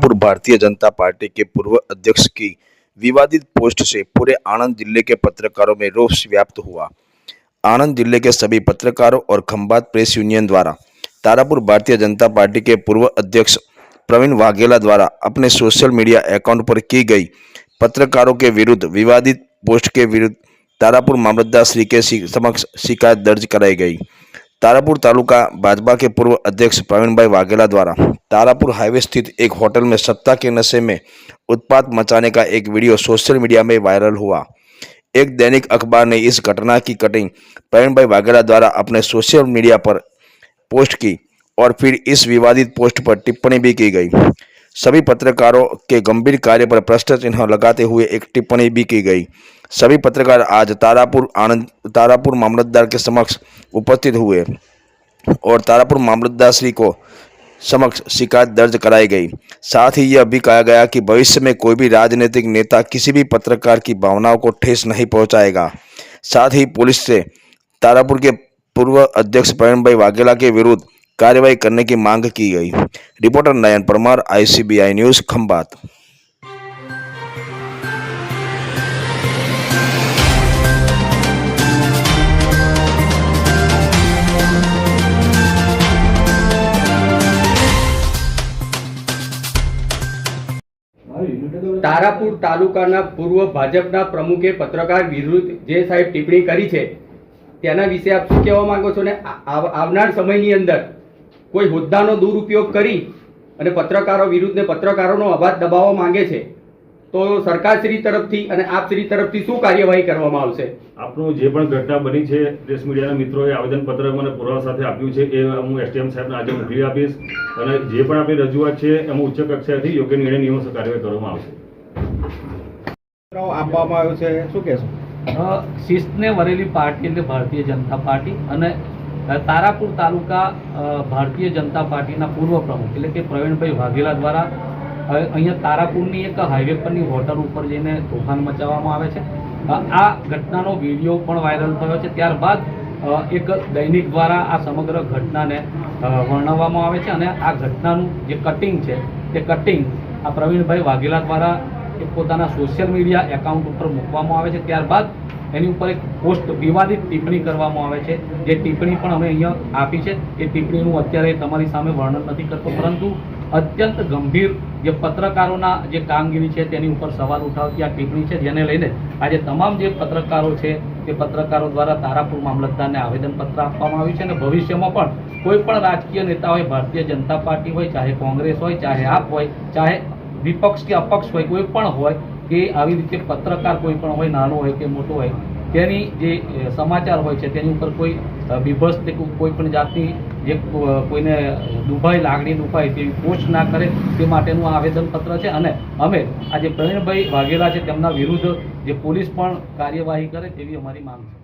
Tarapur Bharatiya Janata party के पूर्व अध्यक्ष की विवादित पोस्ट से पूरे आनंद जिले के पत्रकारों में रोष व्याप्त हुआ। आनंद जिले के सभी पत्रकारों और खंभात प्रेस यूनियन द्वारा तारापुर भारतीय जनता पार्टी के पूर्व अध्यक्ष प्रवीण वाघेला द्वारा अपने सोशल मीडिया अकाउंट पर की गई पत्रकारों के विरुद्ध विवादित पोस्ट के विरुद्ध तारापुर मामलतदार श्री के समक्ष शिकायत दर्ज कराई गई। तारापुर तालुका भाजपा के पूर्व अध्यक्ष प्रवीण भाई वाघेला द्वारा तारापुर हाईवे स्थित एक होटल में सत्ता के नशे में उत्पात मचाने का एक वीडियो सोशल मीडिया में वायरल हुआ। एक दैनिक अखबार ने इस घटना की कटिंग प्रवीण भाई वाघेला द्वारा अपने सोशल मीडिया पर पोस्ट की और फिर इस विवादित पोस्ट पर टिप्पणी भी की गई। सभी पत्रकारों के गंभीर कार्य पर प्रश्न चिन्ह लगाते हुए एक टिप्पणी भी की गई। सभी पत्रकार आज तारापुर मामलतदार के समक्ष उपस्थित हुए और तारापुर मामलतदार श्री को समक्ष शिकायत दर्ज कराई गई। साथ ही यह भी कहा गया कि भविष्य में कोई भी राजनीतिक नेता किसी भी पत्रकार की भावनाओं को ठेस नहीं पहुंचाएगा। साथ ही पुलिस से तारापुर के पूर्व अध्यक्ष प्रवीण भाई वाघेला के विरुद्ध कार्रवाई करने की मांग की गई। रिपोर्टर नयन परमार, ICBI न्यूज़, खंभात। તારાપુર તાલુકાના પૂર્વ ભાજપના પ્રમુખે પત્રકાર વિરુદ્ધ જે સાહેબ ટિપ્પણી કરી છે તેના વિશે આપ શું કહેવા માંગો છો? ને આવનાર સમયની અંદર કોઈ હોદ્દાનો દુરુપયોગ કરી અને પત્રકારો વિરુદ્ધ ને પત્રકારોનો અવાજ દબાવવા માંગે છે તો સરકારશ્રી તરફથી અને આપશ્રી તરફથી શું કાર્યવાહી કરવામાં આવશે? આપનું જે પણ ઘટના બની છે પ્રેસ મીડિયાના મિત્રોએ આવેદનપત્ર મને પુરાવા સાથે આપ્યું છે એ હું STM સાહેબને આજે મોકલી આપીશ અને જે પણ આપણી રજૂઆત છે એમાં ઉચ્ચ કક્ષાએથી યોગ્ય નિર્ણય નિયમોસર કાર્યવાહી કરવામાં આવશે. આપવામાં આવ્યું છે, શું કહેશો? શિસ્તને વરેલી પાર્ટી એટલે ભારતીય જનતા પાર્ટી અને તારાપુર તાલુકા ભારતીય જનતા પાર્ટીના પૂર્વ પ્રમુખ એટલે કે પ્રવીણભાઈ વાઘેલા દ્વારા અહીંયા તારાપુરની એક હાઈવે પરની હોટલ ઉપર જઈને તોફાન મચાવવામાં આવે છે. આ ઘટનાનો વિડીયો પણ વાયરલ થયો છે. ત્યારબાદ એક દૈનિક દ્વારા આ સમગ્ર ઘટનાને વર્ણવવામાં આવે છે અને આ ઘટનાનું જે કટિંગ છે તે કટિંગ આ પ્રવીણભાઈ વાઘેલા દ્વારા એક પોતાના સોશિયલ મીડિયા એકાઉન્ટ ઉપર મૂકવામાં આવે છે. ત્યારબાદ એની ઉપર એક પોસ્ટ વિવાદિત ટિપ્પણી કરવામાં આવે છે. જે ટિપ્પણી પણ અમે અહીંયા આપી છે એ ટિપ્પણીનું અત્યારે તમારી સામે વર્ણન નથી કરતો, પરંતુ અત્યંત ગંભીર જે પત્રકારોના જે કામગીરી છે તેની ઉપર સવાલ ઉઠાવતી આ ટિપ્પણી છે, જેને લઈને આજે તમામ જે પત્રકારો છે તે પત્રકારો દ્વારા તારાપુર મામલતદારને આવેદનપત્ર આપવામાં આવ્યું છે અને ભવિષ્યમાં પણ કોઈ પણ રાજકીય નેતા હોય, ભારતીય જનતા પાર્ટી હોય, ચાહે કોંગ્રેસ હોય, ચાહે આપ હોય, ચાહે વિપક્ષ કે અપક્ષ હોય, કોઈ પણ હોય કે આવી રીતે પત્રકાર કોઈ પણ હોય, નાનો હોય કે મોટો હોય, તેની જે સમાચાર હોય છે તેની ઉપર કોઈ બીભત્સ કે કોઈ પણ જાતની જે કોઈને લાગણી દુભાય તેવી પોસ્ટ ના કરે તે માટેનું આવેદનપત્ર છે અને અમે આજે પ્રવીણભાઈ વાઘેલા છે તેમના વિરુદ્ધ જે પોલીસ પણ કાર્યવાહી કરે તેવી અમારી માંગ છે.